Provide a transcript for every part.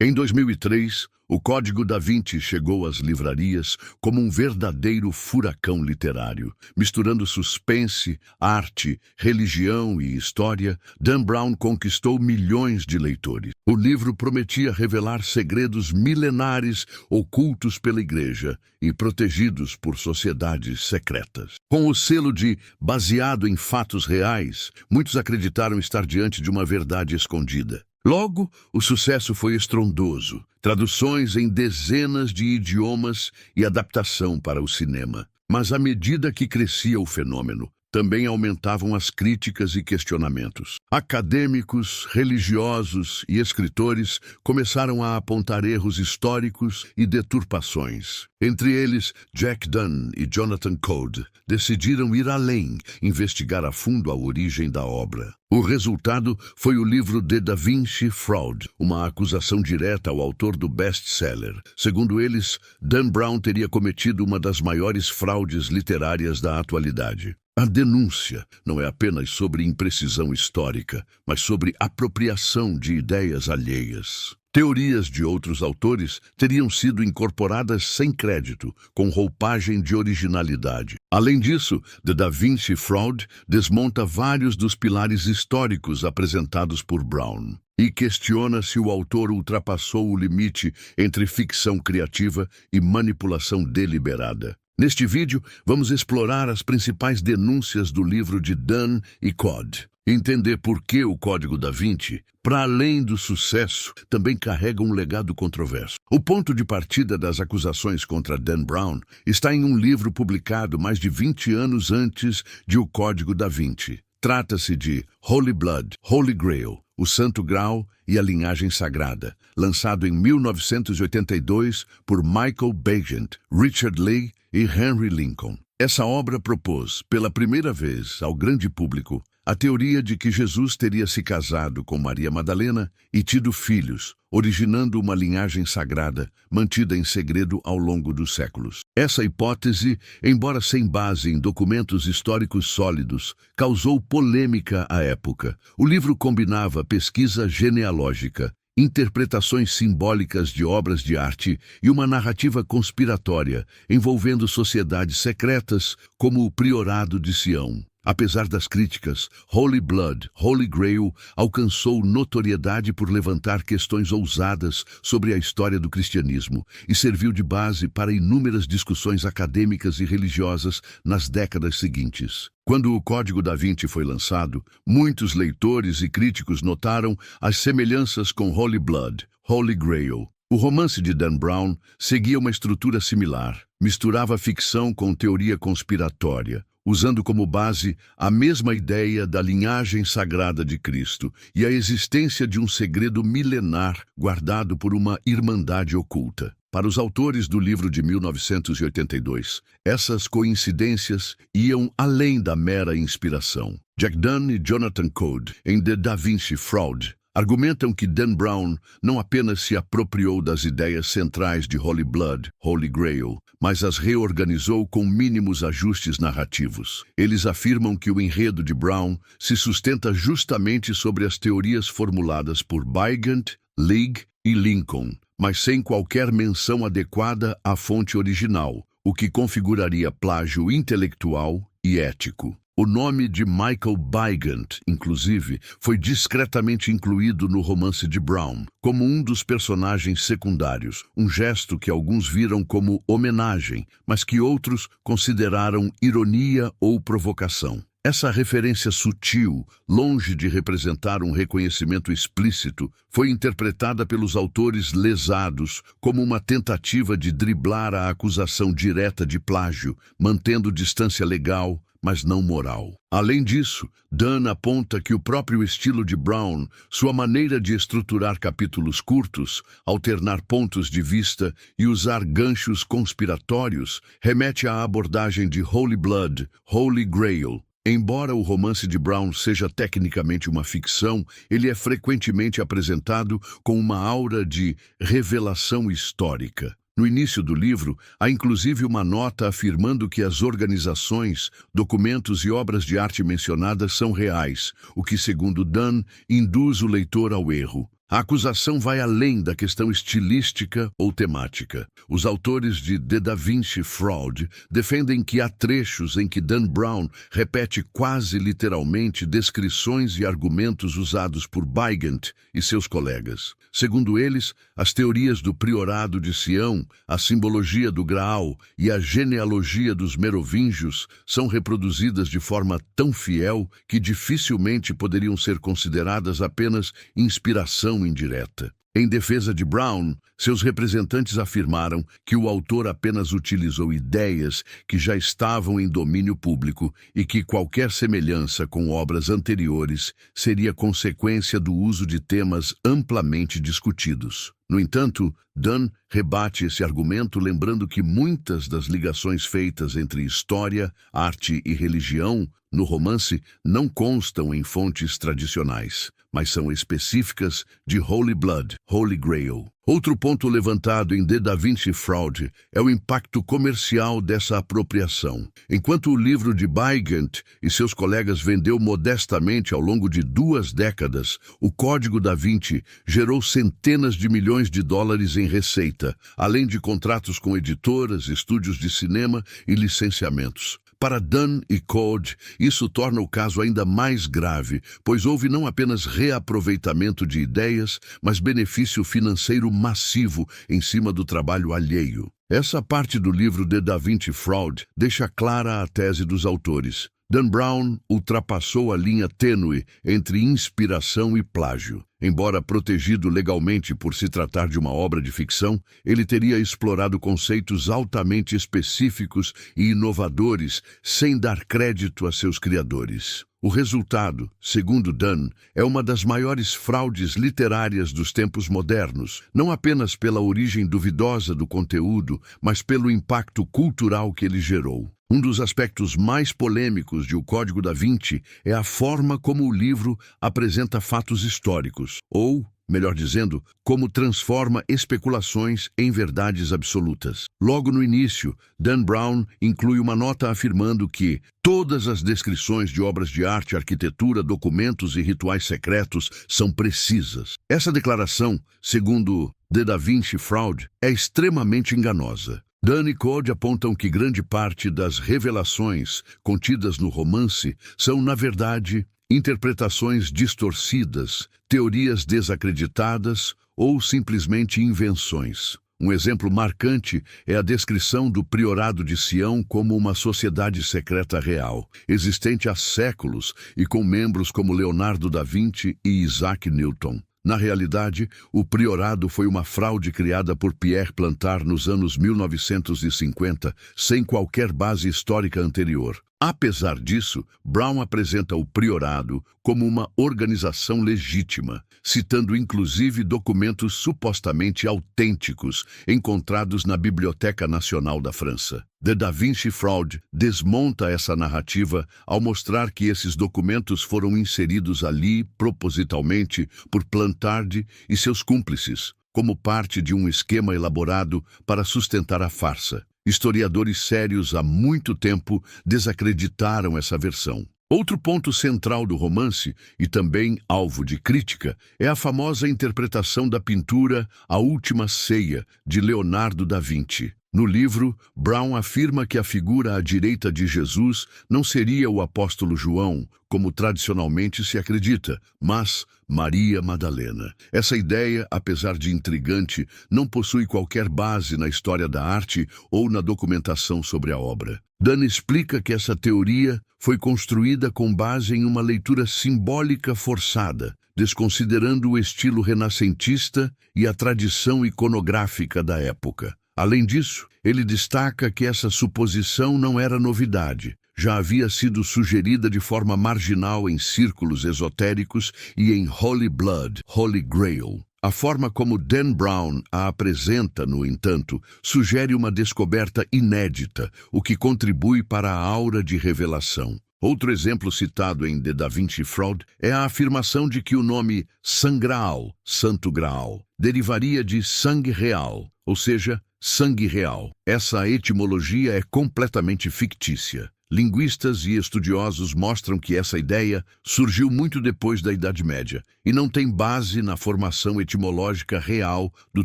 Em 2003, o Código da Vinci chegou às livrarias como um verdadeiro furacão literário. Misturando suspense, arte, religião e história, Dan Brown conquistou milhões de leitores. O livro prometia revelar segredos milenares ocultos pela Igreja e protegidos por sociedades secretas. Com o selo de baseado em fatos reais, muitos acreditaram estar diante de uma verdade escondida. Logo, o sucesso foi estrondoso, traduções em dezenas de idiomas e adaptação para o cinema. Mas à medida que crescia o fenômeno, também aumentavam as críticas e questionamentos. Acadêmicos, religiosos e escritores começaram a apontar erros históricos e deturpações. Entre eles, Jack Dunn e Jonathan Coe decidiram ir além, investigar a fundo a origem da obra. O resultado foi o livro The Da Vinci Fraud, uma acusação direta ao autor do best-seller. Segundo eles, Dan Brown teria cometido uma das maiores fraudes literárias da atualidade. A denúncia não é apenas sobre imprecisão histórica, mas sobre apropriação de ideias alheias. Teorias de outros autores teriam sido incorporadas sem crédito, com roupagem de originalidade. Além disso, The Da Vinci Fraud desmonta vários dos pilares históricos apresentados por Brown e questiona se o autor ultrapassou o limite entre ficção criativa e manipulação deliberada. Neste vídeo, vamos explorar as principais denúncias do livro de Dunn e Coe. Entender por que o Código da Vinci, para além do sucesso, também carrega um legado controverso. O ponto de partida das acusações contra Dan Brown está em um livro publicado mais de 20 anos antes de O Código da Vinci. Trata-se de Holy Blood, Holy Grail, O Santo Graal e a Linhagem Sagrada, lançado em 1982 por Michael Bagent, Richard Leigh e Henry Lincoln. Essa obra propôs, pela primeira vez ao grande público, a teoria de que Jesus teria se casado com Maria Madalena e tido filhos, originando uma linhagem sagrada, mantida em segredo ao longo dos séculos. Essa hipótese, embora sem base em documentos históricos sólidos, causou polêmica à época. O livro combinava pesquisa genealógica, interpretações simbólicas de obras de arte e uma narrativa conspiratória envolvendo sociedades secretas como o Priorado de Sião. Apesar das críticas, Holy Blood, Holy Grail alcançou notoriedade por levantar questões ousadas sobre a história do cristianismo e serviu de base para inúmeras discussões acadêmicas e religiosas nas décadas seguintes. Quando o Código da Vinci foi lançado, muitos leitores e críticos notaram as semelhanças com Holy Blood, Holy Grail. O romance de Dan Brown seguia uma estrutura similar, misturava ficção com teoria conspiratória, usando como base a mesma ideia da linhagem sagrada de Cristo e a existência de um segredo milenar guardado por uma irmandade oculta. Para os autores do livro de 1982, essas coincidências iam além da mera inspiração. Jack Dunn e Jonathan Coe, em The Da Vinci Fraud, argumentam que Dan Brown não apenas se apropriou das ideias centrais de Holy Blood, Holy Grail, mas as reorganizou com mínimos ajustes narrativos. Eles afirmam que o enredo de Brown se sustenta justamente sobre as teorias formuladas por Bagent, Leigh e Lincoln, mas sem qualquer menção adequada à fonte original, o que configuraria plágio intelectual e ético. O nome de Michael Bagent, inclusive, foi discretamente incluído no romance de Brown, como um dos personagens secundários, um gesto que alguns viram como homenagem, mas que outros consideraram ironia ou provocação. Essa referência sutil, longe de representar um reconhecimento explícito, foi interpretada pelos autores lesados como uma tentativa de driblar a acusação direta de plágio, mantendo distância legal, mas não moral. Além disso, Dunn aponta que o próprio estilo de Brown, sua maneira de estruturar capítulos curtos, alternar pontos de vista e usar ganchos conspiratórios, remete à abordagem de Holy Blood, Holy Grail. Embora o romance de Brown seja tecnicamente uma ficção, ele é frequentemente apresentado com uma aura de revelação histórica. No início do livro, há inclusive uma nota afirmando que as organizações, documentos e obras de arte mencionadas são reais, o que, segundo Dunn, induz o leitor ao erro. A acusação vai além da questão estilística ou temática. Os autores de The Da Vinci Fraud defendem que há trechos em que Dan Brown repete quase literalmente descrições e argumentos usados por Weigand e seus colegas. Segundo eles, as teorias do priorado de Sião, a simbologia do Graal e a genealogia dos merovingios são reproduzidas de forma tão fiel que dificilmente poderiam ser consideradas apenas inspiração indireta. Em defesa de Brown, seus representantes afirmaram que o autor apenas utilizou ideias que já estavam em domínio público e que qualquer semelhança com obras anteriores seria consequência do uso de temas amplamente discutidos. No entanto, Dunn rebate esse argumento lembrando que muitas das ligações feitas entre história, arte e religião no romance não constam em fontes tradicionais, mas são específicas de Holy Blood, Holy Grail. Outro ponto levantado em The Da Vinci Fraud é o impacto comercial dessa apropriação. Enquanto o livro de Weigand e seus colegas vendeu modestamente ao longo de 2 décadas, o Código da Vinci gerou centenas de milhões de dólares em receita, além de contratos com editoras, estúdios de cinema e licenciamentos. Para Dunn e Code, isso torna o caso ainda mais grave, pois houve não apenas reaproveitamento de ideias, mas benefício financeiro massivo em cima do trabalho alheio. Essa parte do livro The Da Vinci Fraud deixa clara a tese dos autores. Dan Brown ultrapassou a linha tênue entre inspiração e plágio. Embora protegido legalmente por se tratar de uma obra de ficção, ele teria explorado conceitos altamente específicos e inovadores sem dar crédito a seus criadores. O resultado, segundo Dunn, é uma das maiores fraudes literárias dos tempos modernos, não apenas pela origem duvidosa do conteúdo, mas pelo impacto cultural que ele gerou. Um dos aspectos mais polêmicos de O Código da Vinci é a forma como o livro apresenta fatos históricos, ou, melhor dizendo, como transforma especulações em verdades absolutas. Logo no início, Dan Brown inclui uma nota afirmando que todas as descrições de obras de arte, arquitetura, documentos e rituais secretos são precisas. Essa declaração, segundo The Da Vinci Fraud, é extremamente enganosa. Dunn e Code apontam que grande parte das revelações contidas no romance são, na verdade, interpretações distorcidas, teorias desacreditadas ou simplesmente invenções. Um exemplo marcante é a descrição do Priorado de Sião como uma sociedade secreta real, existente há séculos e com membros como Leonardo da Vinci e Isaac Newton. Na realidade, o priorado foi uma fraude criada por Pierre Plantard nos anos 1950, sem qualquer base histórica anterior. Apesar disso, Brown apresenta o priorado como uma organização legítima, citando inclusive documentos supostamente autênticos encontrados na Biblioteca Nacional da França. The Da Vinci Fraud desmonta essa narrativa ao mostrar que esses documentos foram inseridos ali propositalmente por Plantard e seus cúmplices, como parte de um esquema elaborado para sustentar a farsa. Historiadores sérios há muito tempo desacreditaram essa versão. Outro ponto central do romance, e também alvo de crítica, é a famosa interpretação da pintura A Última Ceia, de Leonardo da Vinci. No livro, Brown afirma que a figura à direita de Jesus não seria o apóstolo João, como tradicionalmente se acredita, mas Maria Madalena. Essa ideia, apesar de intrigante, não possui qualquer base na história da arte ou na documentação sobre a obra. Dunn explica que essa teoria foi construída com base em uma leitura simbólica forçada, desconsiderando o estilo renascentista e a tradição iconográfica da época. Além disso, ele destaca que essa suposição não era novidade. Já havia sido sugerida de forma marginal em círculos esotéricos e em Holy Blood, Holy Grail. A forma como Dan Brown a apresenta, no entanto, sugere uma descoberta inédita, o que contribui para a aura de revelação. Outro exemplo citado em The Da Vinci Fraud é a afirmação de que o nome Sangraal, Santo Graal, derivaria de sangue real, ou seja, sangue real. Essa etimologia é completamente fictícia. Linguistas e estudiosos mostram que essa ideia surgiu muito depois da Idade Média e não tem base na formação etimológica real do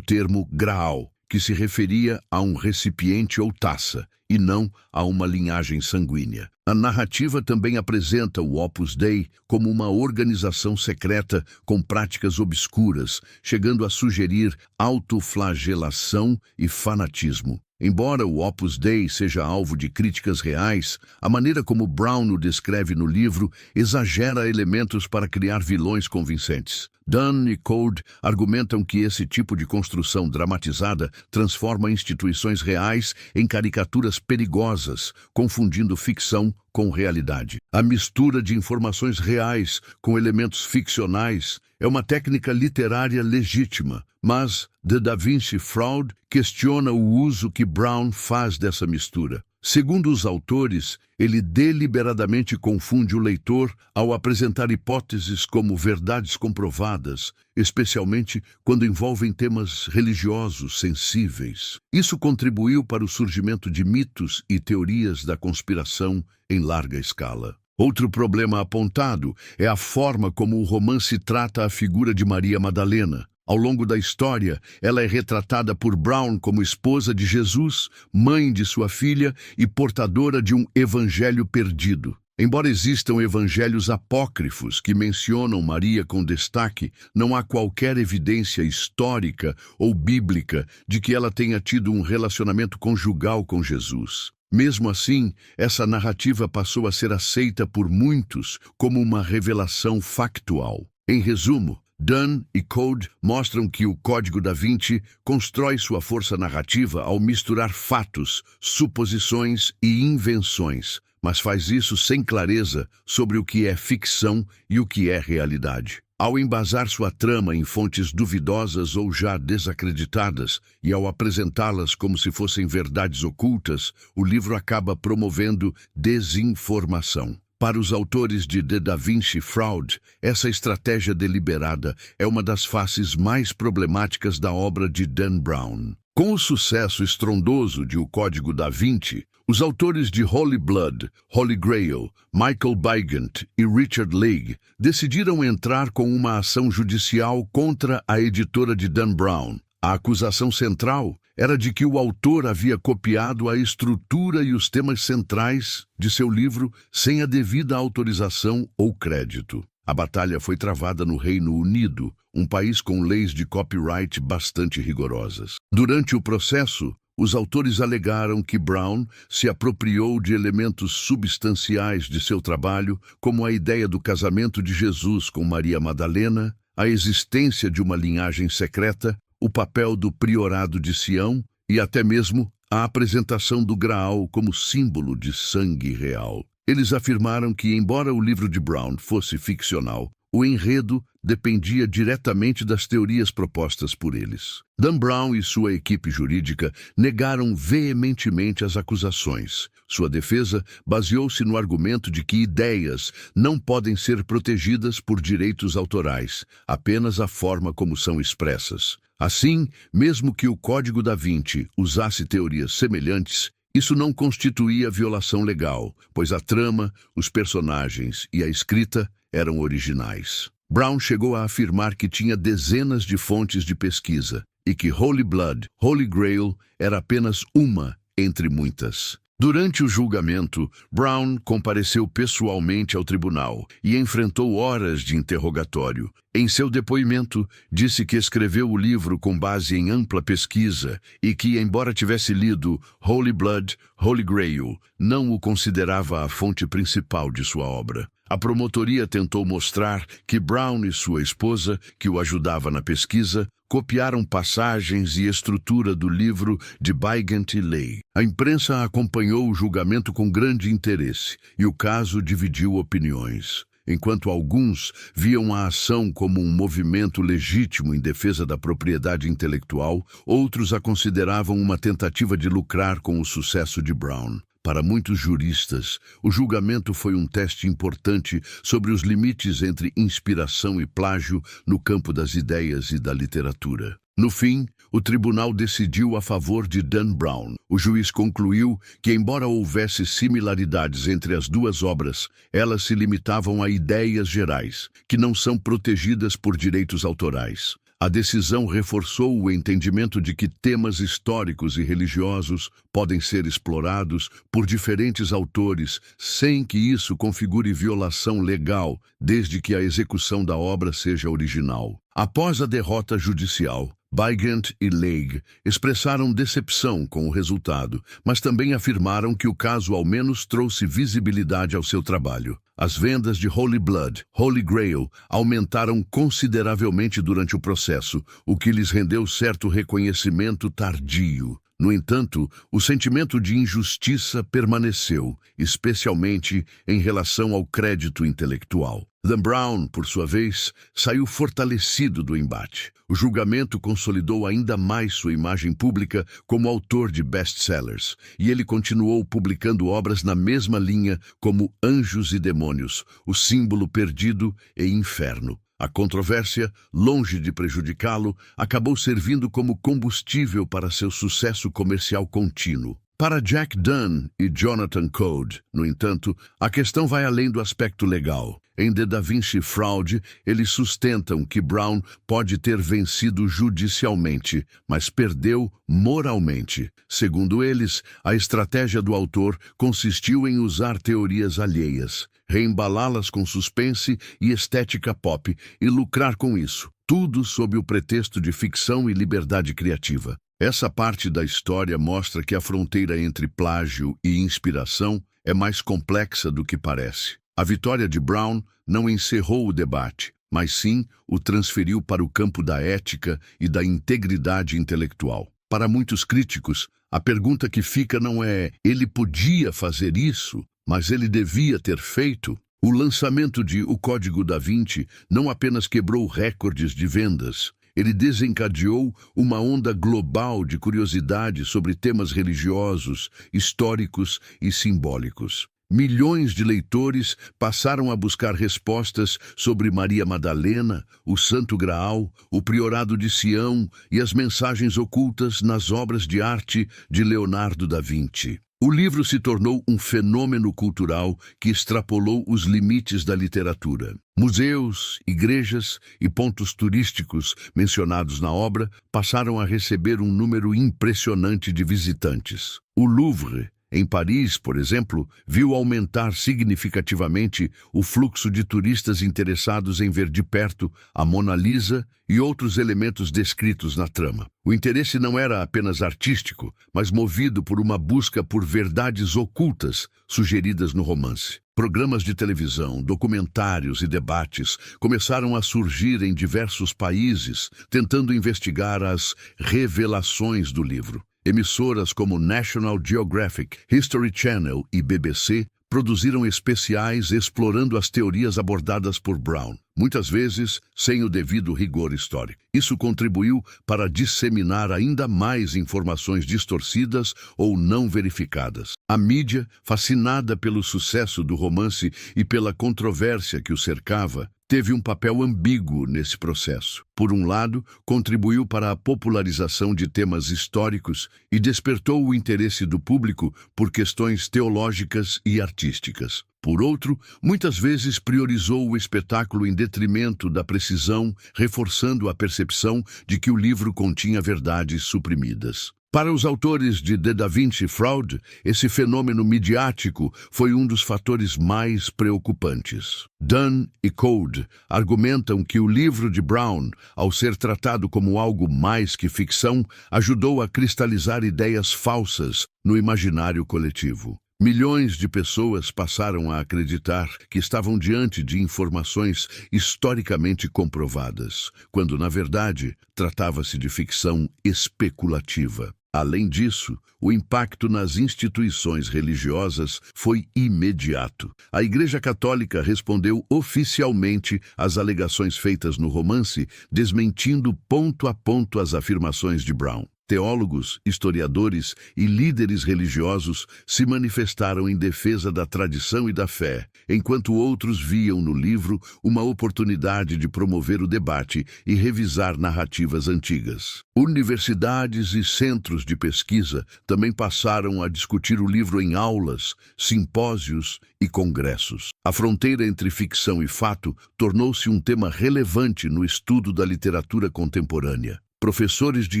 termo graal, que se referia a um recipiente ou taça, e não a uma linhagem sanguínea. A narrativa também apresenta o Opus Dei como uma organização secreta com práticas obscuras, chegando a sugerir autoflagelação e fanatismo. Embora o Opus Dei seja alvo de críticas reais, a maneira como Brown o descreve no livro exagera elementos para criar vilões convincentes. Dunn e Code argumentam que esse tipo de construção dramatizada transforma instituições reais em caricaturas perigosas, confundindo ficção com realidade. A mistura de informações reais com elementos ficcionais é uma técnica literária legítima, mas The Da Vinci Fraud questiona o uso que Brown faz dessa mistura. Segundo os autores, ele deliberadamente confunde o leitor ao apresentar hipóteses como verdades comprovadas, especialmente quando envolvem temas religiosos sensíveis. Isso contribuiu para o surgimento de mitos e teorias da conspiração em larga escala. Outro problema apontado é a forma como o romance trata a figura de Maria Madalena. Ao longo da história, ela é retratada por Brown como esposa de Jesus, mãe de sua filha e portadora de um evangelho perdido. Embora existam evangelhos apócrifos que mencionam Maria com destaque, não há qualquer evidência histórica ou bíblica de que ela tenha tido um relacionamento conjugal com Jesus. Mesmo assim, essa narrativa passou a ser aceita por muitos como uma revelação factual. Em resumo, Dunn e Code mostram que o Código da Vinci constrói sua força narrativa ao misturar fatos, suposições e invenções, mas faz isso sem clareza sobre o que é ficção e o que é realidade. Ao embasar sua trama em fontes duvidosas ou já desacreditadas e ao apresentá-las como se fossem verdades ocultas, o livro acaba promovendo desinformação. Para os autores de The Da Vinci Fraud, essa estratégia deliberada é uma das faces mais problemáticas da obra de Dan Brown. Com o sucesso estrondoso de O Código da Vinci, os autores de Holy Blood, Holy Grail, Michael Bygant e Richard Leigh decidiram entrar com uma ação judicial contra a editora de Dan Brown. A acusação central era de que o autor havia copiado a estrutura e os temas centrais de seu livro sem a devida autorização ou crédito. A batalha foi travada no Reino Unido, um país com leis de copyright bastante rigorosas. Durante o processo, os autores alegaram que Brown se apropriou de elementos substanciais de seu trabalho, como a ideia do casamento de Jesus com Maria Madalena, a existência de uma linhagem secreta, o papel do priorado de Sião e até mesmo a apresentação do Graal como símbolo de sangue real. Eles afirmaram que, embora o livro de Brown fosse ficcional, o enredo dependia diretamente das teorias propostas por eles. Dan Brown e sua equipe jurídica negaram veementemente as acusações. Sua defesa baseou-se no argumento de que ideias não podem ser protegidas por direitos autorais, apenas a forma como são expressas. Assim, mesmo que o Código da Vinci usasse teorias semelhantes, isso não constituía violação legal, pois a trama, os personagens e a escrita eram originais. Brown chegou a afirmar que tinha dezenas de fontes de pesquisa e que Holy Blood, Holy Grail era apenas uma entre muitas. Durante o julgamento, Brown compareceu pessoalmente ao tribunal e enfrentou horas de interrogatório. Em seu depoimento, disse que escreveu o livro com base em ampla pesquisa e que, embora tivesse lido Holy Blood, Holy Grail, não o considerava a fonte principal de sua obra. A promotoria tentou mostrar que Brown e sua esposa, que o ajudava na pesquisa, copiaram passagens e estrutura do livro de Bygant e Leigh. A imprensa acompanhou o julgamento com grande interesse e o caso dividiu opiniões. Enquanto alguns viam a ação como um movimento legítimo em defesa da propriedade intelectual, outros a consideravam uma tentativa de lucrar com o sucesso de Brown. Para muitos juristas, o julgamento foi um teste importante sobre os limites entre inspiração e plágio no campo das ideias e da literatura. No fim, o tribunal decidiu a favor de Dan Brown. O juiz concluiu que, embora houvesse similaridades entre as duas obras, elas se limitavam a ideias gerais, que não são protegidas por direitos autorais. A decisão reforçou o entendimento de que temas históricos e religiosos podem ser explorados por diferentes autores sem que isso configure violação legal, desde que a execução da obra seja original. Após a derrota judicial, Weigand e Leigh expressaram decepção com o resultado, mas também afirmaram que o caso ao menos trouxe visibilidade ao seu trabalho. As vendas de Holy Blood, Holy Grail, aumentaram consideravelmente durante o processo, o que lhes rendeu certo reconhecimento tardio. No entanto, o sentimento de injustiça permaneceu, especialmente em relação ao crédito intelectual. Dan Brown, por sua vez, saiu fortalecido do embate. O julgamento consolidou ainda mais sua imagem pública como autor de best-sellers, e ele continuou publicando obras na mesma linha como Anjos e Demônios, O Símbolo Perdido e Inferno. A controvérsia, longe de prejudicá-lo, acabou servindo como combustível para seu sucesso comercial contínuo. Para Jack Dunn e Jonathan Coe, no entanto, a questão vai além do aspecto legal. Em The Da Vinci Fraud, eles sustentam que Brown pode ter vencido judicialmente, mas perdeu moralmente. Segundo eles, a estratégia do autor consistiu em usar teorias alheias, reembalá-las com suspense e estética pop e lucrar com isso, tudo sob o pretexto de ficção e liberdade criativa. Essa parte da história mostra que a fronteira entre plágio e inspiração é mais complexa do que parece. A vitória de Brown não encerrou o debate, mas sim o transferiu para o campo da ética e da integridade intelectual. Para muitos críticos, a pergunta que fica não é "ele podia fazer isso", mas ele devia ter feito. O lançamento de O Código da Vinci não apenas quebrou recordes de vendas, ele desencadeou uma onda global de curiosidade sobre temas religiosos, históricos e simbólicos. Milhões de leitores passaram a buscar respostas sobre Maria Madalena, o Santo Graal, o Priorado de Sião e as mensagens ocultas nas obras de arte de Leonardo da Vinci. O livro se tornou um fenômeno cultural que extrapolou os limites da literatura. Museus, igrejas e pontos turísticos mencionados na obra passaram a receber um número impressionante de visitantes. O Louvre, em Paris, por exemplo, viu aumentar significativamente o fluxo de turistas interessados em ver de perto a Mona Lisa e outros elementos descritos na trama. O interesse não era apenas artístico, mas movido por uma busca por verdades ocultas sugeridas no romance. Programas de televisão, documentários e debates começaram a surgir em diversos países, tentando investigar as revelações do livro. Emissoras como National Geographic, History Channel e BBC produziram especiais explorando as teorias abordadas por Brown, muitas vezes sem o devido rigor histórico. Isso contribuiu para disseminar ainda mais informações distorcidas ou não verificadas. A mídia, fascinada pelo sucesso do romance e pela controvérsia que o cercava, teve um papel ambíguo nesse processo. Por um lado, contribuiu para a popularização de temas históricos e despertou o interesse do público por questões teológicas e artísticas. Por outro, muitas vezes priorizou o espetáculo em detrimento da precisão, reforçando a percepção de que o livro continha verdades suprimidas. Para os autores de The Da Vinci Fraud, esse fenômeno midiático foi um dos fatores mais preocupantes. Dunn e Coe argumentam que o livro de Brown, ao ser tratado como algo mais que ficção, ajudou a cristalizar ideias falsas no imaginário coletivo. Milhões de pessoas passaram a acreditar que estavam diante de informações historicamente comprovadas, quando, na verdade, tratava-se de ficção especulativa. Além disso, o impacto nas instituições religiosas foi imediato. A Igreja Católica respondeu oficialmente às alegações feitas no romance, desmentindo ponto a ponto as afirmações de Brown. Teólogos, historiadores e líderes religiosos se manifestaram em defesa da tradição e da fé, enquanto outros viam no livro uma oportunidade de promover o debate e revisar narrativas antigas. Universidades e centros de pesquisa também passaram a discutir o livro em aulas, simpósios e congressos. A fronteira entre ficção e fato tornou-se um tema relevante no estudo da literatura contemporânea. Professores de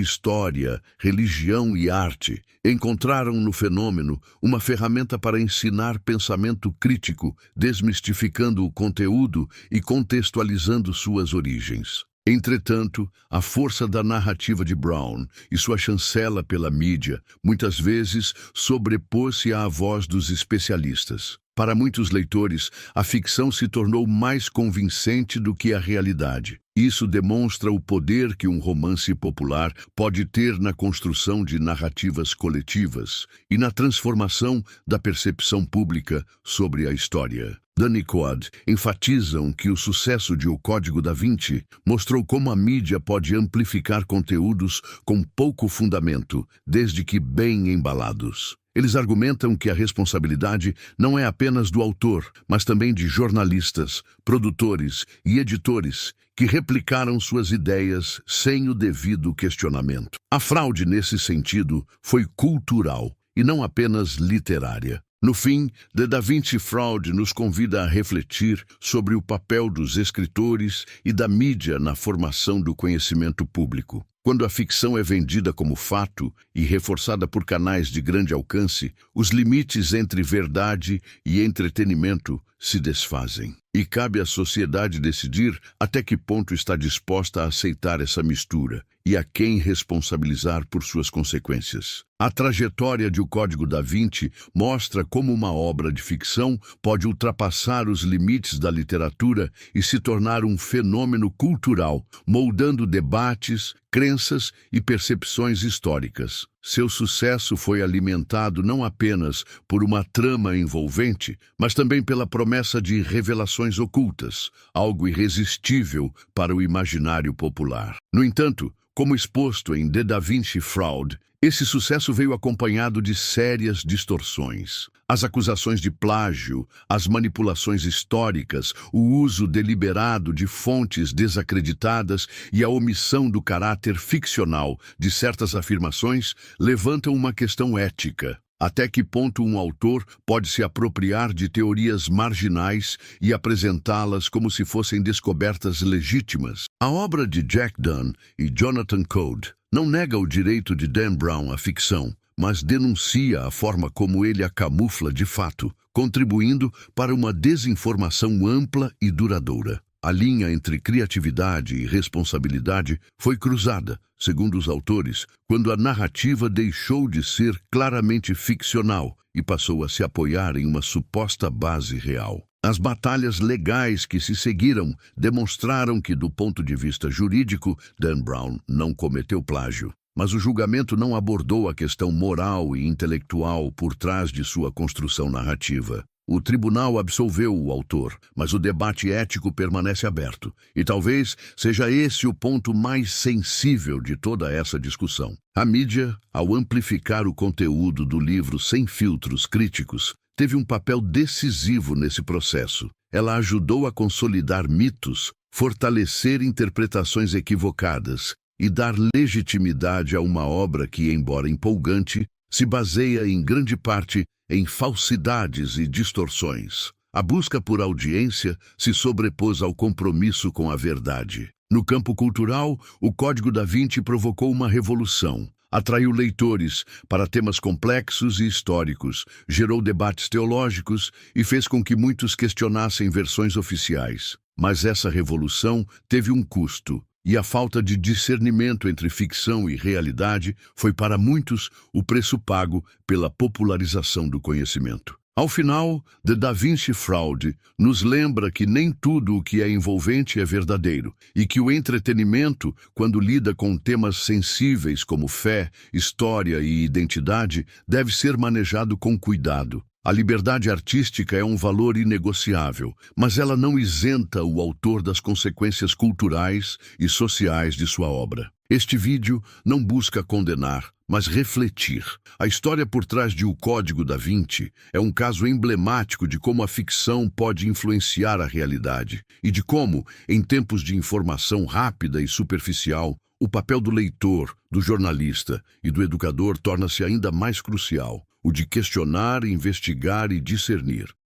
história, religião e arte encontraram no fenômeno uma ferramenta para ensinar pensamento crítico, desmistificando o conteúdo e contextualizando suas origens. Entretanto, a força da narrativa de Brown e sua chancela pela mídia muitas vezes sobrepôs-se à voz dos especialistas. Para muitos leitores, a ficção se tornou mais convincente do que a realidade. Isso demonstra o poder que um romance popular pode ter na construção de narrativas coletivas e na transformação da percepção pública sobre a história. Dunne-Coad enfatizam que o sucesso de O Código da Vinci mostrou como a mídia pode amplificar conteúdos com pouco fundamento, desde que bem embalados. Eles argumentam que a responsabilidade não é apenas do autor, mas também de jornalistas, produtores e editores que replicaram suas ideias sem o devido questionamento. A fraude, nesse sentido, foi cultural e não apenas literária. No fim, The Da Vinci Fraud nos convida a refletir sobre o papel dos escritores e da mídia na formação do conhecimento público. Quando a ficção é vendida como fato e reforçada por canais de grande alcance, os limites entre verdade e entretenimento se desfazem. E cabe à sociedade decidir até que ponto está disposta a aceitar essa mistura e a quem responsabilizar por suas consequências. A trajetória de O Código da Vinci mostra como uma obra de ficção pode ultrapassar os limites da literatura e se tornar um fenômeno cultural, moldando debates, crenças e percepções históricas. Seu sucesso foi alimentado não apenas por uma trama envolvente, mas também pela promessa de revelações ocultas, algo irresistível para o imaginário popular. No entanto, como exposto em The Da Vinci Fraud, esse sucesso veio acompanhado de sérias distorções. As acusações de plágio, as manipulações históricas, o uso deliberado de fontes desacreditadas e a omissão do caráter ficcional de certas afirmações levantam uma questão ética. Até que ponto um autor pode se apropriar de teorias marginais e apresentá-las como se fossem descobertas legítimas? A obra de Jack Dunn e Jonathan Coad não nega o direito de Dan Brown à ficção, mas denuncia a forma como ele a camufla de fato, contribuindo para uma desinformação ampla e duradoura. A linha entre criatividade e responsabilidade foi cruzada, segundo os autores, quando a narrativa deixou de ser claramente ficcional e passou a se apoiar em uma suposta base real. As batalhas legais que se seguiram demonstraram que, do ponto de vista jurídico, Dan Brown não cometeu plágio. Mas o julgamento não abordou a questão moral e intelectual por trás de sua construção narrativa. O tribunal absolveu o autor, mas o debate ético permanece aberto. E talvez seja esse o ponto mais sensível de toda essa discussão. A mídia, ao amplificar o conteúdo do livro sem filtros críticos, teve um papel decisivo nesse processo. Ela ajudou a consolidar mitos, fortalecer interpretações equivocadas e dar legitimidade a uma obra que, embora empolgante, se baseia em grande parte em falsidades e distorções. A busca por audiência se sobrepôs ao compromisso com a verdade. No campo cultural, O Código da Vinci provocou uma revolução. Atraiu leitores para temas complexos e históricos, gerou debates teológicos e fez com que muitos questionassem versões oficiais. Mas essa revolução teve um custo. E a falta de discernimento entre ficção e realidade foi para muitos o preço pago pela popularização do conhecimento. Ao final, The Da Vinci Fraud nos lembra que nem tudo o que é envolvente é verdadeiro e que o entretenimento, quando lida com temas sensíveis como fé, história e identidade, deve ser manejado com cuidado. A liberdade artística é um valor inegociável, mas ela não isenta o autor das consequências culturais e sociais de sua obra. Este vídeo não busca condenar, mas refletir. A história por trás de O Código da Vinci é um caso emblemático de como a ficção pode influenciar a realidade e de como, em tempos de informação rápida e superficial, o papel do leitor, do jornalista e do educador torna-se ainda mais crucial, o de questionar, investigar e discernir.